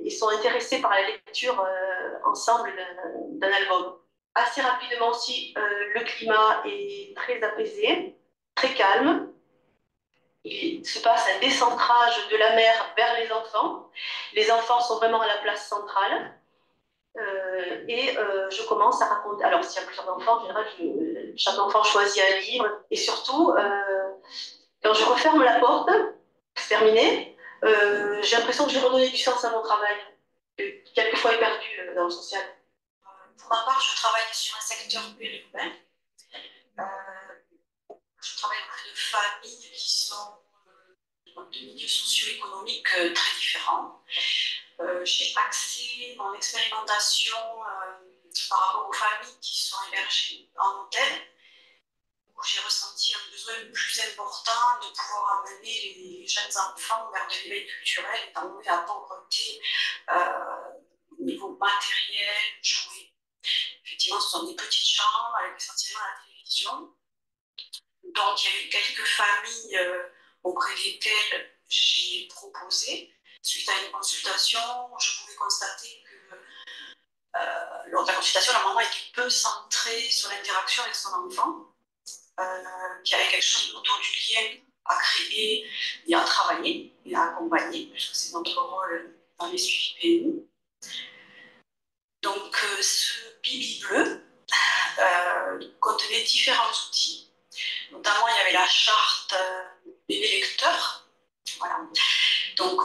ils sont intéressés par la lecture ensemble d'un album. Assez rapidement aussi, le climat est très apaisé, très calme. Il se passe un décentrage de la mère vers les enfants. Les enfants sont vraiment à la place centrale. Je commence à raconter. Alors, s'il y a plusieurs enfants, en général, chaque enfant choisit un livre. Et surtout, quand je referme la porte, c'est terminé, j'ai l'impression que j'ai redonné du sens à mon travail, quelquefois est perdu dans le social. Pour ma part, je travaille sur un secteur périurbain. Je travaille auprès de familles qui sont de milieux socio-économiques très différents. J'ai axé mon expérimentation par rapport aux familles qui sont hébergées en hôtel, où j'ai ressenti un besoin plus important de pouvoir amener les jeunes enfants vers de l'éveil culturel, étant donné la pauvreté au niveau matériel, jouet. Effectivement, ce sont des petites chambres avec essentiellement la télévision. Donc, il y a eu quelques familles auprès desquelles j'ai proposé. Suite à une consultation, je pouvais constater que lors de la consultation, la maman était peu centrée sur l'interaction avec son enfant, qu'il y avait quelque chose autour du lien à créer et à travailler et à accompagner, puisque c'est notre rôle dans les suivis PMI. Donc, ce bibi bleu contenait différents outils. Notamment, il y avait la charte bébé lecteur. Voilà. Donc,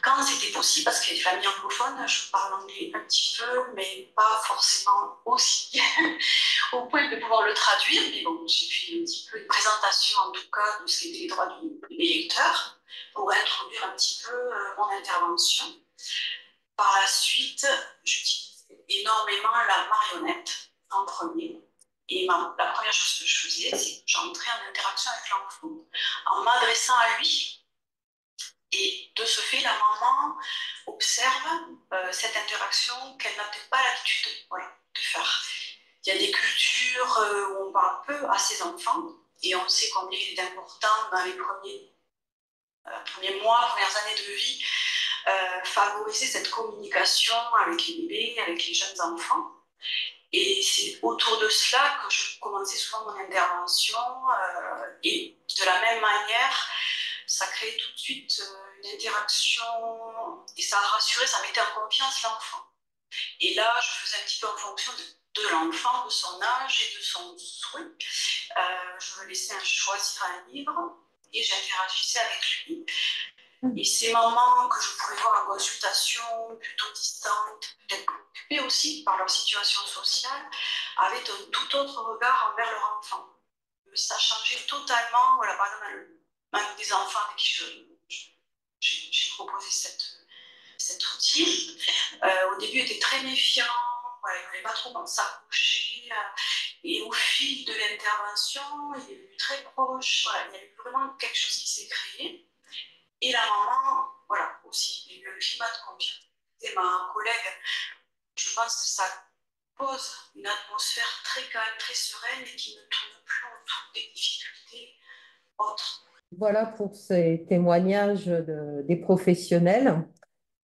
quand c'était possible, parce qu'il y a des familles anglophones, je parle anglais un petit peu, mais pas forcément aussi au point de pouvoir le traduire. Mais bon, j'ai fait un petit peu une présentation, en tout cas, de ce qu'étaient les droits du lecteur pour introduire un petit peu mon intervention. Par la suite, j'utilise énormément la marionnette en premier. Et la première chose que je faisais, c'est que j'entrais en interaction avec l'enfant en m'adressant à lui. Et de ce fait, la maman observe cette interaction qu'elle n'a peut-être pas l'habitude de faire. Il y a des cultures où on parle peu à ses enfants, et on sait combien il est important dans les premiers premiers mois, premières années de vie, favoriser cette communication avec les bébés, avec les jeunes enfants. Et c'est autour de cela que je commençais souvent mon intervention. Et de la même manière, ça créait tout de suite une interaction et ça rassurait, ça mettait en confiance l'enfant. Et là, je faisais un petit peu en fonction de l'enfant, de son âge et de son souhait. Je me laissais choisir un livre et j'interagissais avec lui. Et ces moments que je pouvais voir en consultation, plutôt distantes, peut-être préoccupées aussi par leur situation sociale, avaient un tout autre regard envers leur enfant. Ça changeait totalement, voilà, par exemple, avec des enfants avec qui j'ai proposé cet outil. Au début, il était très méfiant, voilà, il ne voulait pas trop s'approcher. Et au fil de l'intervention, il est devenu très proche. Voilà, il y a eu vraiment quelque chose qui s'est créé. Et la maman, voilà, aussi, il y a eu un climat de confiance. Et ma collègue, je pense que ça pose une atmosphère très calme, très sereine et qui ne tourne plus autour des difficultés autres. Voilà pour ces témoignages des professionnels.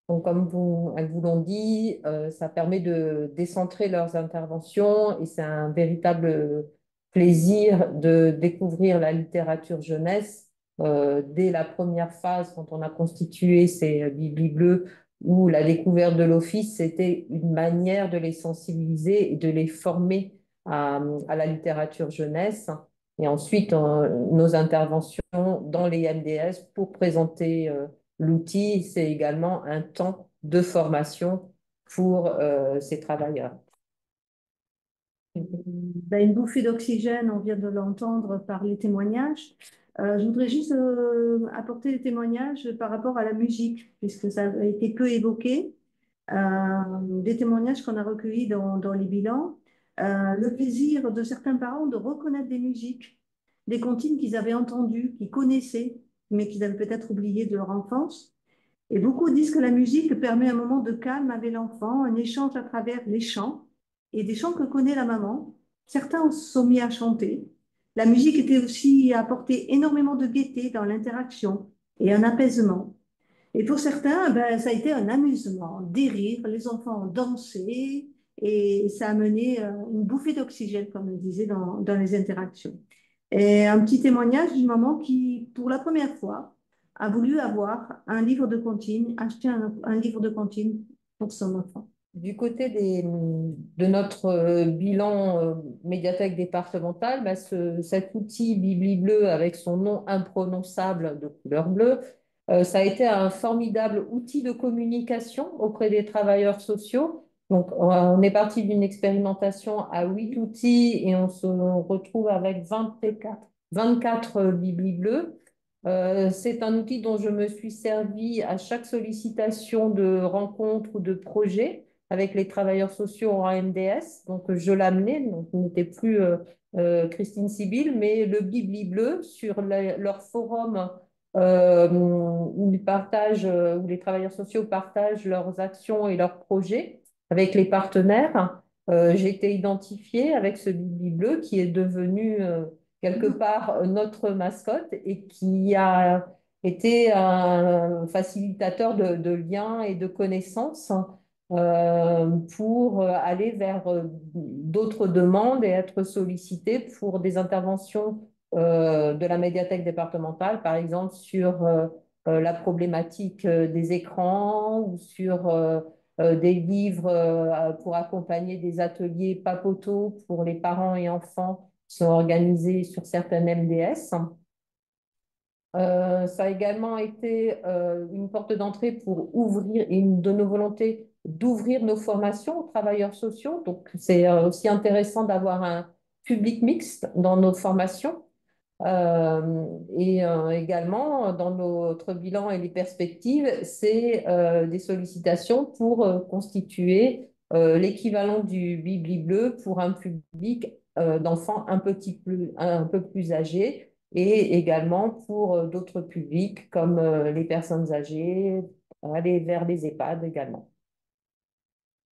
Donc, elles vous l'ont dit, ça permet de décentrer leurs interventions et c'est un véritable plaisir de découvrir la littérature jeunesse dès la première phase, quand on a constitué ces Bibli Bleues, où la découverte de l'office, c'était une manière de les sensibiliser et de les former à la littérature jeunesse. Et ensuite, nos interventions dans les MDS pour présenter l'outil, c'est également un temps de formation pour ces travailleurs. Ben, une bouffée d'oxygène, on vient de l'entendre par les témoignages. Je voudrais juste apporter des témoignages par rapport à la musique, puisque ça a été peu évoqué. Des témoignages qu'on a recueillis dans les bilans. Le plaisir de certains parents de reconnaître des musiques, des comptines qu'ils avaient entendues, qu'ils connaissaient, mais qu'ils avaient peut-être oubliées de leur enfance. Et beaucoup disent que la musique permet un moment de calme avec l'enfant, un échange à travers les chants et des chants que connaît la maman. Certains se sont mis à chanter. La musique était aussi à apporter énormément de gaieté dans l'interaction et un apaisement. Et pour certains, ben, ça a été un amusement, des rires, les enfants ont dansé et ça a mené une bouffée d'oxygène, comme on disait, dans les interactions. Et un petit témoignage d'une maman qui, pour la première fois, a voulu avoir un livre de comptine, acheter un livre de comptine pour son enfant. Du côté de notre bilan médiathèque départementale, bah, cet outil Bibli Bleu avec son nom imprononçable de couleur bleue, ça a été un formidable outil de communication auprès des travailleurs sociaux. Donc, on est parti d'une expérimentation à 8 outils et on se retrouve avec 24 Bibli Bleus. C'est un outil dont je me suis servi à chaque sollicitation de rencontre ou de projet avec les travailleurs sociaux en MDS. Donc, je l'amenais, donc ce n'était plus Christine Sibyl, mais le Bibli Bleu sur leur forum où ils partagent, où les travailleurs sociaux partagent leurs actions et leurs projets avec les partenaires. J'ai été identifiée avec ce Bibli Bleu qui est devenu quelque part notre mascotte et qui a été un facilitateur de liens et de connaissances pour aller vers d'autres demandes et être sollicité pour des interventions de la médiathèque départementale, par exemple sur la problématique des écrans ou sur des livres pour accompagner des ateliers papoteaux pour les parents et enfants qui sont organisés sur certaines MDS. Ça a également été une porte d'entrée pour ouvrir, une de nos volontés d'ouvrir nos formations aux travailleurs sociaux. Donc, c'est aussi intéressant d'avoir un public mixte dans nos formations. Et également, dans notre bilan et les perspectives, c'est des sollicitations pour constituer l'équivalent du Bibli Bleu pour un public d'enfants un peu plus âgés et également pour d'autres publics comme les personnes âgées, aller vers les EHPAD également.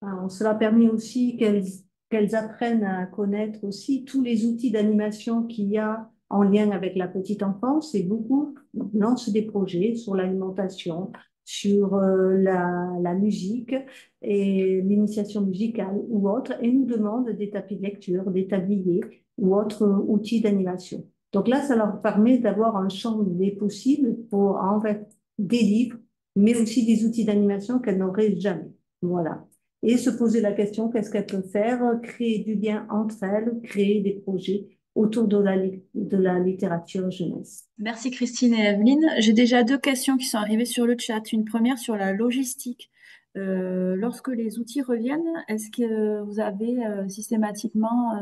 Alors, cela permet aussi qu'elles apprennent à connaître aussi tous les outils d'animation qu'il y a en lien avec la petite enfance et beaucoup lancent des projets sur l'alimentation, sur la musique et l'initiation musicale ou autre, et nous demandent des tapis de lecture, des tabliers ou autres outils d'animation. Donc là, ça leur permet d'avoir un champ des possibles pour en fait des livres, mais aussi des outils d'animation qu'elles n'auraient jamais. Voilà. Et se poser la question, qu'est-ce qu'elles peuvent faire? Créer du lien entre elles, créer des projets autour de la littérature jeunesse. Merci Christine et Evelyne. J'ai déjà 2 questions qui sont arrivées sur le chat. Une première sur la logistique. Lorsque les outils reviennent, est-ce que vous avez systématiquement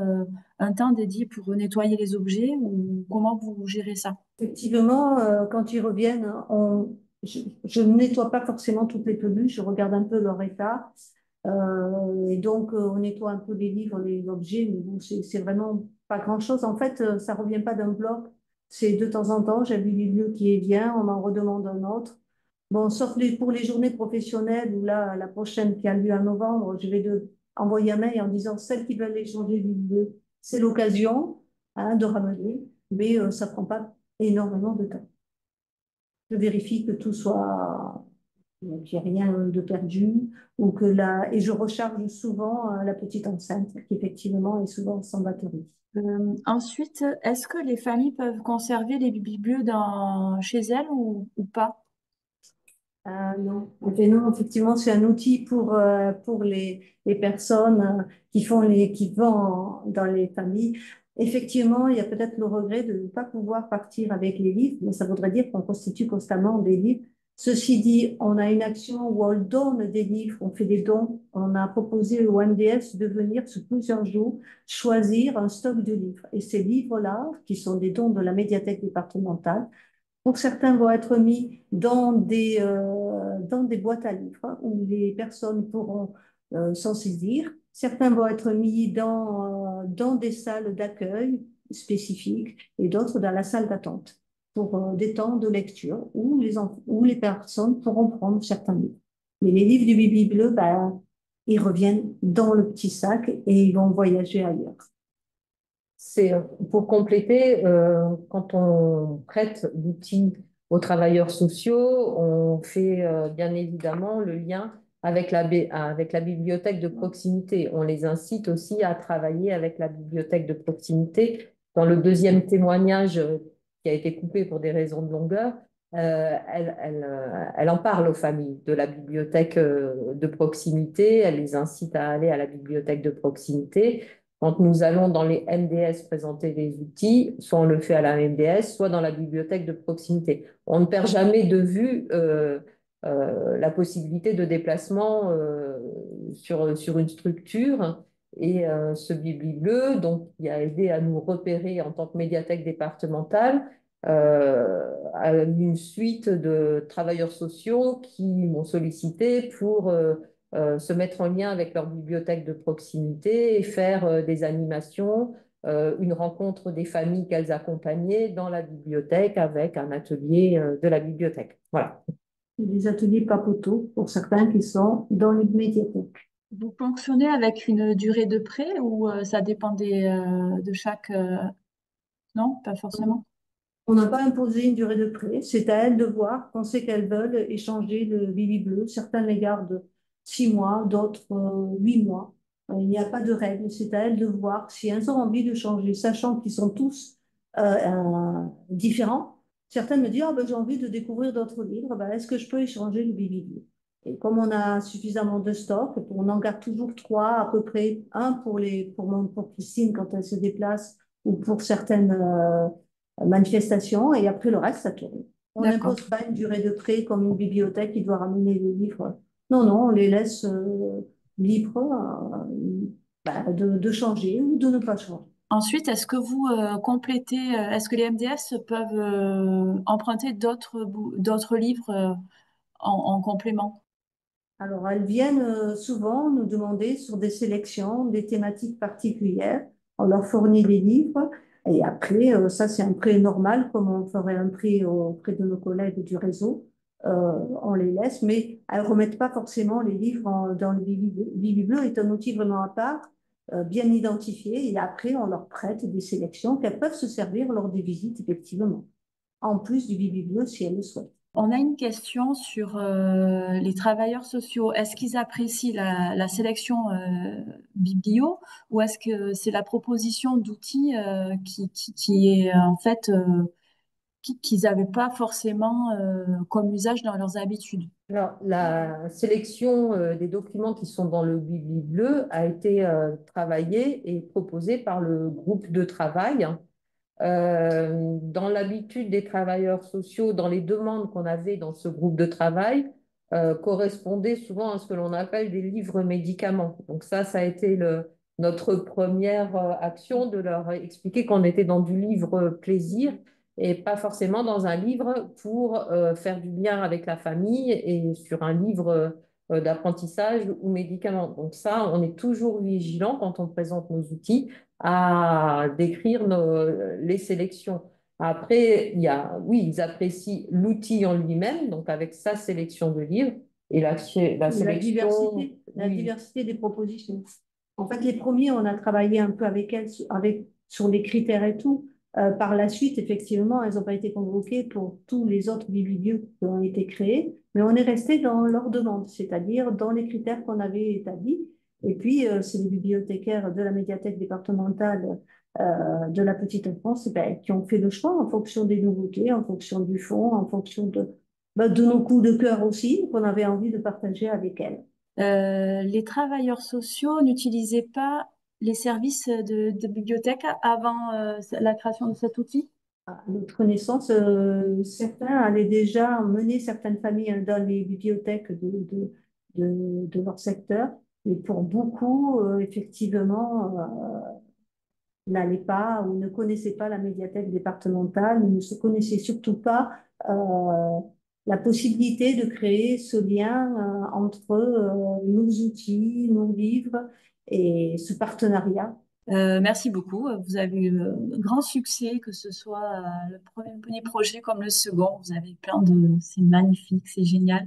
un temps dédié pour nettoyer les objets ou comment vous gérez ça? Effectivement, quand ils reviennent, je ne nettoie pas forcément toutes les peluches, je regarde un peu leur état. Et donc, on nettoie un peu les livres, les objets, mais bon, c'est vraiment pas grand-chose. En fait, ça revient pas d'un bloc. C'est de temps en temps, j'ai vu les lieux qui vient, on m'en redemande un autre. Bon, sauf pour les journées professionnelles, où là, la prochaine qui a lieu en novembre, je vais envoyer un mail en disant celles qui veulent échanger du lieu, c'est l'occasion hein, de ramener, mais ça prend pas énormément de temps. Je vérifie que tout soit qu'il n'y ait rien de perdu, ou et je recharge souvent la petite enceinte, qui effectivement est souvent sans batterie. Ensuite, est-ce que les familles peuvent conserver les biblios chez elles ou pas? Non. Non, effectivement, c'est un outil pour les personnes qui vont dans les familles. Effectivement, il y a peut-être le regret de ne pas pouvoir partir avec les livres, mais ça voudrait dire qu'on constitue constamment des livres. Ceci dit, on a une action où on donne des livres, on fait des dons. On a proposé au MDS de venir sur plusieurs jours choisir un stock de livres. Et ces livres-là, qui sont des dons de la médiathèque départementale, pour certains vont être mis dans des boîtes à livres hein, où les personnes pourront s'en saisir. Certains vont être mis dans des salles d'accueil spécifiques et d'autres dans la salle d'attente pour des temps de lecture où les personnes pourront prendre certains livres. Mais les livres du Bibi Bleu, ben, ils reviennent dans le petit sac et ils vont voyager ailleurs. C'est pour compléter, quand on prête l'outil aux travailleurs sociaux, on fait bien évidemment le lien avec avec la bibliothèque de proximité. On les incite aussi à travailler avec la bibliothèque de proximité. Dans le deuxième témoignage qui a été coupé pour des raisons de longueur, elle en parle aux familles de la bibliothèque de proximité. Elle les incite à aller à la bibliothèque de proximité. Quand nous allons dans les MDS présenter les outils, soit on le fait à la MDS, soit dans la bibliothèque de proximité. On ne perd jamais de vue la possibilité de déplacement sur une structure. Et ce Bibli Bleu, donc, qui a aidé à nous repérer en tant que médiathèque départementale, a une suite de travailleurs sociaux qui m'ont sollicité pour se mettre en lien avec leur bibliothèque de proximité et faire des animations, une rencontre des familles qu'elles accompagnaient dans la bibliothèque avec un atelier de la bibliothèque. Voilà. Des ateliers papoteaux pour certains qui sont dans les médiathèques. Vous fonctionnez avec une durée de prêt ou ça dépend de chaque... Non, pas forcément. On n'a pas imposé une durée de prêt. C'est à elles de voir. On sait qu'elles veulent échanger le Bibi Bleu. Certains les gardent 6 mois, d'autres 8 mois. Il n'y a pas de règle. C'est à elles de voir si elles ont envie de changer, sachant qu'ils sont tous différents. Certaines me disent, ah, ben, j'ai envie de découvrir d'autres livres. Ben, est-ce que je peux échanger le Bibi Bleu? Et comme on a suffisamment de stock, on en garde toujours 3 à peu près. Un pour Christine quand elle se déplace ou pour certaines manifestation et après le reste, ça tourne. On n'impose pas une durée de prêt comme une bibliothèque qui doit ramener les livres. Non, non, on les laisse libres de changer ou de ne pas changer. Ensuite, est-ce que vous complétez, est-ce que les MDS peuvent emprunter d'autres livres en complément? Alors, elles viennent souvent nous demander sur des sélections, des thématiques particulières. On leur fournit des livres. Et après, ça, c'est un prêt normal, comme on ferait un prêt auprès de nos collègues du réseau. On les laisse, mais elles ne remettent pas forcément les livres dans le Bibi Bleu. Le Bibi Bleu est un outil vraiment à part. bien identifiées et après, on leur prête des sélections qu'elles peuvent se servir lors des visites, effectivement, en plus du bibliblio si elles le souhaitent. On a une question sur les travailleurs sociaux. Est-ce qu'ils apprécient la sélection biblio ou est-ce que c'est la proposition d'outils qui est en fait qu'ils n'avaient pas forcément comme usage dans leurs habitudes? Alors, la sélection des documents qui sont dans le Bibli bleu a été travaillée et proposée par le groupe de travail. Dans l'habitude des travailleurs sociaux, dans les demandes qu'on avait dans ce groupe de travail, correspondait souvent à ce que l'on appelle des livres médicaments. Donc ça a été notre première action de leur expliquer qu'on était dans du livre plaisir et pas forcément dans un livre pour faire du lien avec la famille et sur un livre d'apprentissage ou médicaments. Donc ça, on est toujours vigilant quand on présente nos outils à décrire les sélections. Après, oui, ils apprécient l'outil en lui-même, donc avec sa sélection de livres et la sélection. La diversité des propositions. En fait, les premiers, on a travaillé un peu avec elles sur les critères et tout. Par la suite, effectivement, elles n'ont pas été convoquées pour tous les autres bibliothéques qui ont été créés, mais on est resté dans leur demande, c'est-à-dire dans les critères qu'on avait établis. Et puis, c'est les bibliothécaires de la médiathèque départementale de la petite enfance qui ont fait le choix en fonction des nouveautés, en fonction du fond, en fonction de nos coups de cœur aussi, qu'on avait envie de partager avec elles. Les travailleurs sociaux n'utilisaient pas les services de bibliothèque avant la création de cet outil? À notre connaissance, certains allaient déjà mener certaines familles dans les bibliothèques de leur secteur, mais pour beaucoup, effectivement, n'allaient pas ou ne connaissaient pas la médiathèque départementale, ou ne se connaissaient surtout pas la possibilité de créer ce lien entre nos outils, nos livres et ce partenariat. Merci beaucoup. Vous avez eu grand succès, que ce soit le premier projet comme le second. Vous avez c'est magnifique, c'est génial.